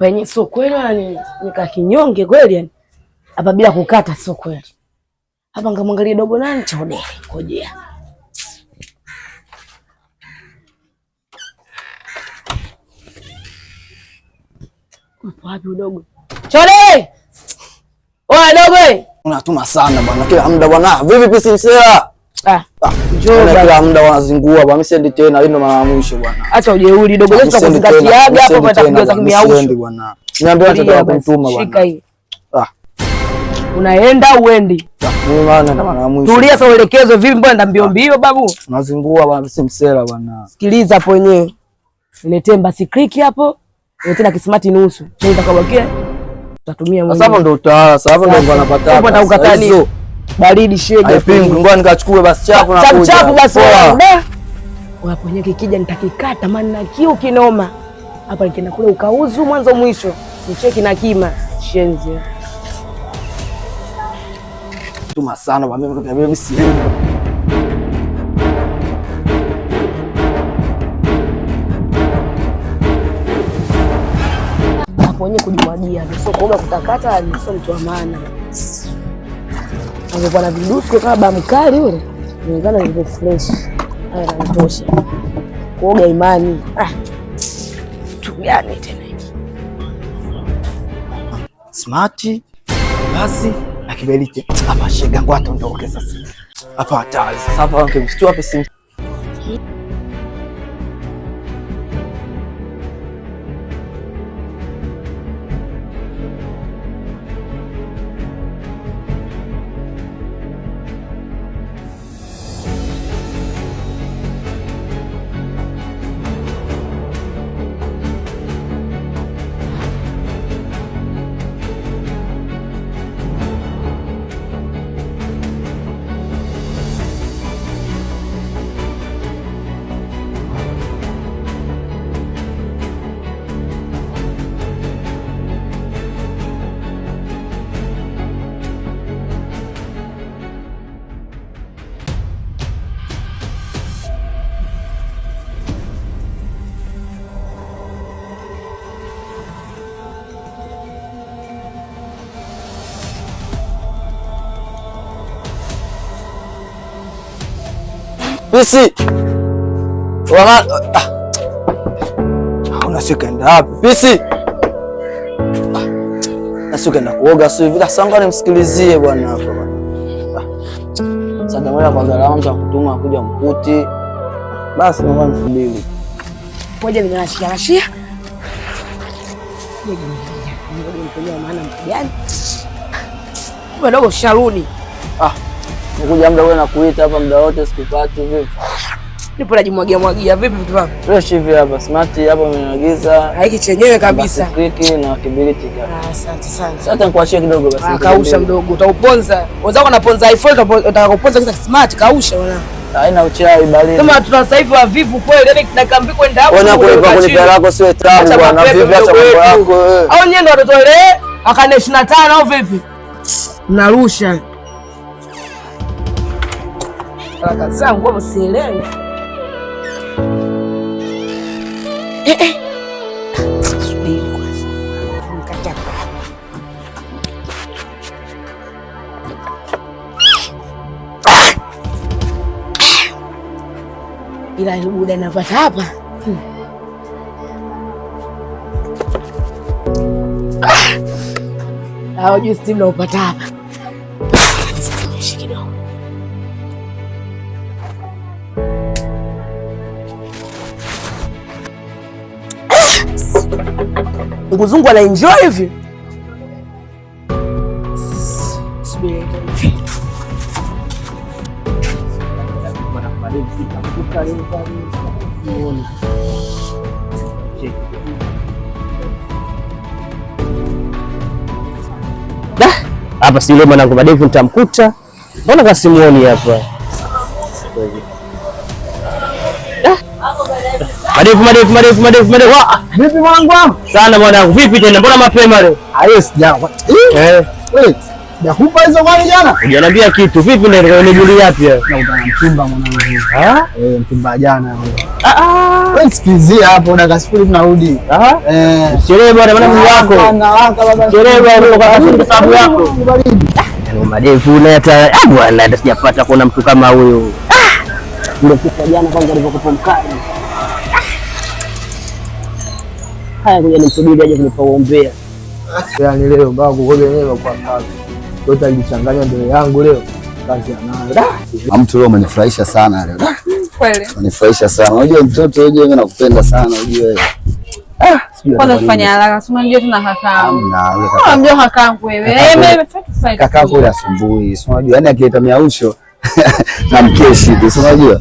hapa yenyewe sio kweli, yani nikakinyonge kweli yani. Hapa bila kukata sio kweli. Hapa ngamwangalia dogo nani Chodele. Ngojea. Upo wapi udogo? Chodele! Oa dogo! Unatuma sana bwana. Kila muda bwana. Vipi pisi msela? Njoo kila muda wanazingua bwana. Mimi siendi tena, hilo mara ya mwisho bwana. Acha ujeuri dogo. Leo tutakuzingatiaga hapo kwa takuja za kimya usho. Siendi bwana. Niambia acha kumtuma bwana. Shika hii. Unaenda uendi? Mimi maana ndo mara ya mwisho. Tulia sasa uelekezwe vipi mbona nda mbio mbio babu? Unazingua bwana pisi msela bwana. Sikiliza hapo wenyewe. Niletee mbasi click hapo. Niletee na kismati nusu. Ndio utakabakia. Tutatumia mwenyewe. Sasa ndo utawala, sasa hapo ndo wanapata. Hapo utakukatalia. Baridi shege. Haipingi, ngoja nikachukue basi chapu na kuja. Chapu basi. Wapo nyeke kikija nitakikata maana na kiu kinoma. Hapa nikienda kule ukauzu mwanzo mwisho. Sicheki na kima. Shenzi. Tuma sana bwana, mimi siendi. Hapo wenyewe kujimwagia, sio kuoga kutakata, sio mtu wa maana. Angekuwa na vidusko kama bamkali yule, inaonekana ni fresh. Haya yanatosha. Kuoga imani. Tu gani tena hiki? Smart basi na kiberiti. Hapa shega ngo atondoke sasa. Hapa hatari. Sasa hapa ukimshtua hapa simu. Pisi. Wala unashuka enda wapi? Pisi. Nashuka enda kuoga sio hivi. Sasa nimsikilizie bwana hapa bwana. Sasa mwana kwa gharama za kutuma kuja mkuti. Basi naomba msubiri. Ngoja ninashia. Ngoja maana mpigani. Dogo sharudi. Nakuja muda wewe nakuita hapa muda wote sikupati vipi? Nipo najimwagia vipi vitu vangu? Fresh hivi hapa, smart hapa umeniagiza. Haiki chenyewe kabisa. Kriki na kiberiti hapa. Asante sana. Sasa nikuachie kidogo basi. Kausha mdogo, utauponza. Wenzako wanaponza iPhone utakapoponza kisa smart kausha bwana. Haina uchai baridi. Kama tuna sasa hivi wavivu kweli, yani dakika mbili kwenda hapo. Ona kulipa kunipa lako sio tabu bwana, vipi acha mambo yako wewe. Au nyendo watoto ile akane 25 au vipi? Mnarusha. Haraka zangu hapo sielewi. Subiri kwanza. Nikataka. Ila buda napata hapa. Hao just ndio upata hapa. Mzungu ana enjoy hivi. Subiri. Hapa si yule mwanangu Madevu nitamkuta. Mbona kasimuoni hapa? Madevu. Vipi mwanangu wangu? Sana mwanangu. Vipi tena? Mbona mapema leo? Hayo sijao. Jakupa hizo kwani jana? Hujaniambia kitu. Vipi ndio unijulia yapi wewe? Nakutana mchumba mwanangu. Mchumba jana wewe. Wewe sikizia hapo dakika 0 tunarudi. Sherehe bwana maana Mungu wako. Sherehe bwana kwa sababu yako. Yaani madevu na hata bwana hata sijapata kuona mtu kama huyo. Ndio kitu jana kwanza alivyokupa mkali. Haya ngoja nimsubiri aje kunipaombea. Yaani leo mbao kukoje leo kwa kazi. Yote alichanganya mbele yangu leo. Kazi anayo. Mtu leo umenifurahisha sana leo. Kweli. Umenifurahisha sana. Unajua mtoto unajua mimi nakupenda sana unajua wewe. Kwanza tufanye haraka. Si unajua tuna kakaangu. Unamjua kakaangu wewe. Kakaangu yule asubuhi. Si unajua yani akileta miausho na mkeshi tu. Si unajua?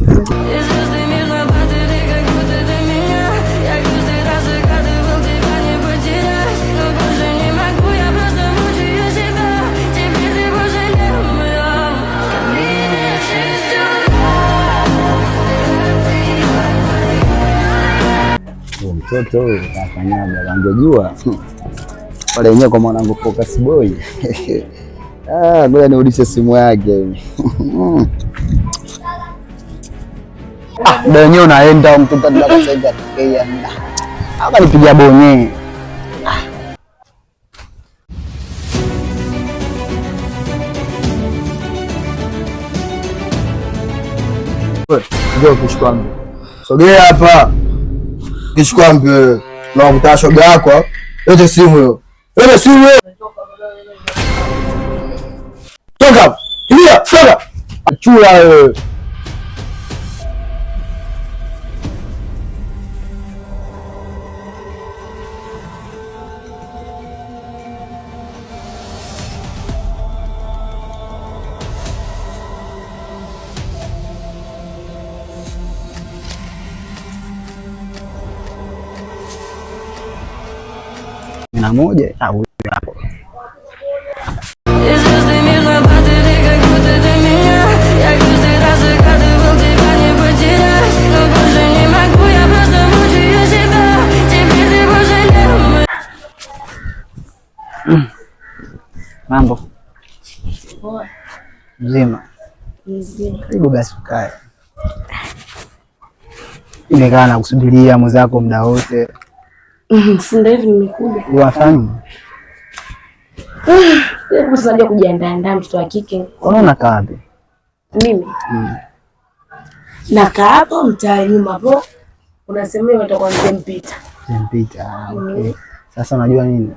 Mtoto huyu kafanyaga, angejua pale yenyewe kwa mwanangu Focus Boy. Ngoja nirudishe simu yake. Ndio yenyewe unaenda mtoto ndio sasa atokea. Hapa nipigia bonye. Ndio kishkwambi. Sogea hapa. Kishkwambi wewe. Na ukutana shoga yako. Lete simu hiyo. Lete simu hiyo. Toka. Kimbia, soga. Achua wewe. Na moja au hapo. Mambo mzima? Karibu basi ukae. Nimekaa na kusubiria mwenzako muda wote. Sasa hivi nimekuja. Unafanya? Unajua kujiandaa mtoto wa kike. Unaona kaa wapi? Mimi? Nakaa hapo mtaa nyuma hapo. Unasema utakuwa mzee Mpita. Mzee Mpita. Okay. Sasa unajua nini?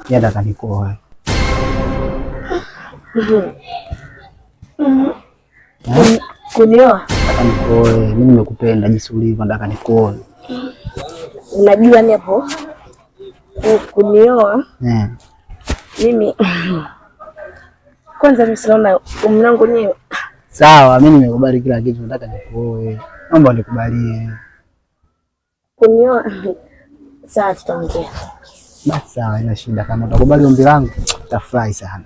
Yeye anataka nikoe. Kunioa? Nataka nikoe. Mimi nimekupenda jinsi ulivyo, nataka nikoe. Unajua ni hapo kunioa mimi kwanza msiona mlango nyewe. Sawa, mimi nimekubali kila kitu, nataka nikuoe. Naomba nikubalie. Kunioa sawa, tutaongea. Basi sawa, ina shida. Kama utakubali ombi langu utafurahi sana.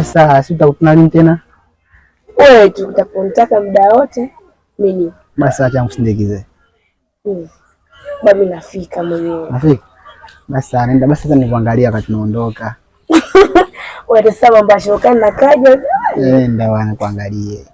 Sasa si utakutana lini tena? Wewe tu utaponitaka muda wote mimi. Basi acha msindikize. Babu nafika mwenyewe. Nafika? Basi nenda basi sasa nikuangalia wakati tunaondoka. Wewe sasa mbasho kana kaja. Nenda wana kuangalie.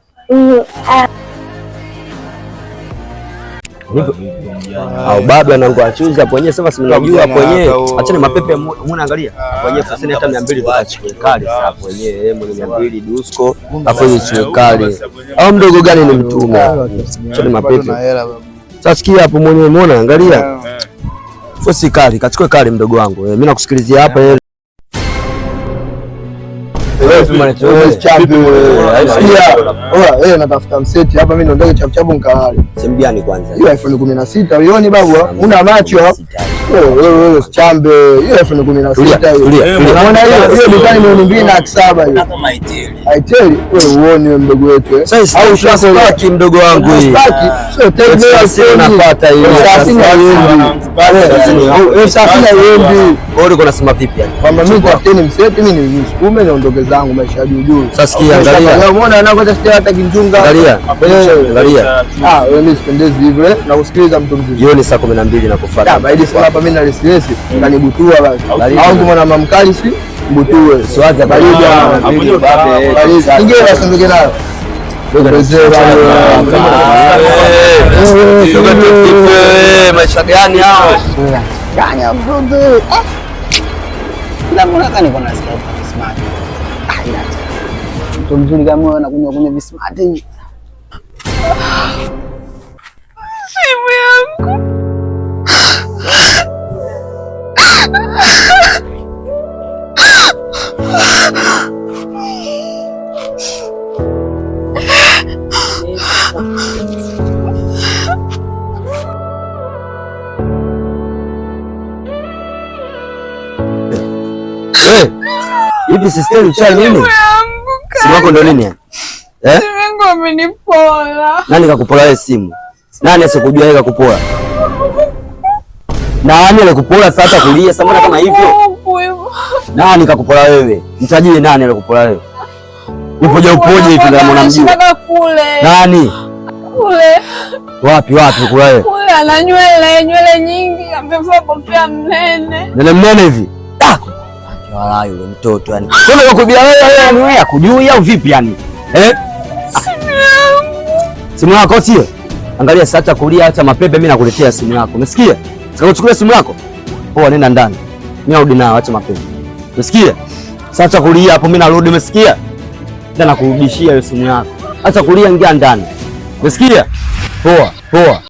Au baba nangu achuza hapo wenyewe, sema si unajua hapo wenyewe. Achana mapepe muone, angalia hapo wenyewe faseni hata 200 tukachukue kali sasa hapo wenyewe mwenye 200 Dusko afanye chukue kali. Au mdogo gani ni mtume? Achana mapepe. Sasa sikia hapo mwenyewe muone, angalia. Fosi kali, kachukue kali mdogo wangu. Mimi nakusikilizia hapa natafuta mseti hapa, mimi niondoke chap chap nikalale. Sehemu gani kwanza? Hiyo iPhone 16 uioni babu? Una macho? Wewe chambe. Hiyo iPhone 16 hiyo. Unaona hiyo dukani milioni 2.7 hiyo. Kama Itel. Wewe uone mdogo wetu. Au shastaki mdogo wangu hii. Sio tegemea unapata hiyo. Sasa yendi. Wewe uko unasema vipi yani? Kama mimi tafuteni mseti, mimi nisukume niondoke zangu maisha juu. Sasa sikia, angalia. Umeona anakosa sikia hata kinjunga. Angalia. Angalia. Wewe mimi sipendezi hivyo na kusikiliza mtu mzuri. Jioni saa 12 nakufuata. Baada sana hapa mimi na stress, kanibutua basi. Au mwana mamkali si mbutue. Swaza baridi. Ingia basi ndio nayo. Maisha gani hao? Gani mdogo? Ila mbona kani kuna smart. Ila mtu mzuri kama wewe anakunywa vismart. Simu yangu. Hivi sistemi cha nini? Simu yako ndo nini? Simu yangu amenipola. Nani kakupola wewe simu? Nani asikujua yeye kakupola? Nani alikupola sasa kulia sasa mbona kama hivyo? Nani kakupola wewe? Mtajie nani alikupola wewe? Upoje hivi kama unamjua? Nani? Kule. Wapi kula wewe? Kule ana nywele nyingi, amevaa kofia mnene. Mnene hivi? Wala yule mtoto yani. Wewe unakubia wewe akujui au vipi yani? Simu yako sio? Angalia sasa kulia, acha mapepe, mimi nakuletea simu yako. Umesikia? Sikakuchukulia simu yako. Poa, nenda ndani. Mimi narudi nao, acha mapepe. Umesikia? Sasa kulia hapo, mimi narudi, umesikia? Ndio nakurudishia hiyo simu yako. Acha kulia, ingia ndani. Umesikia? Poa.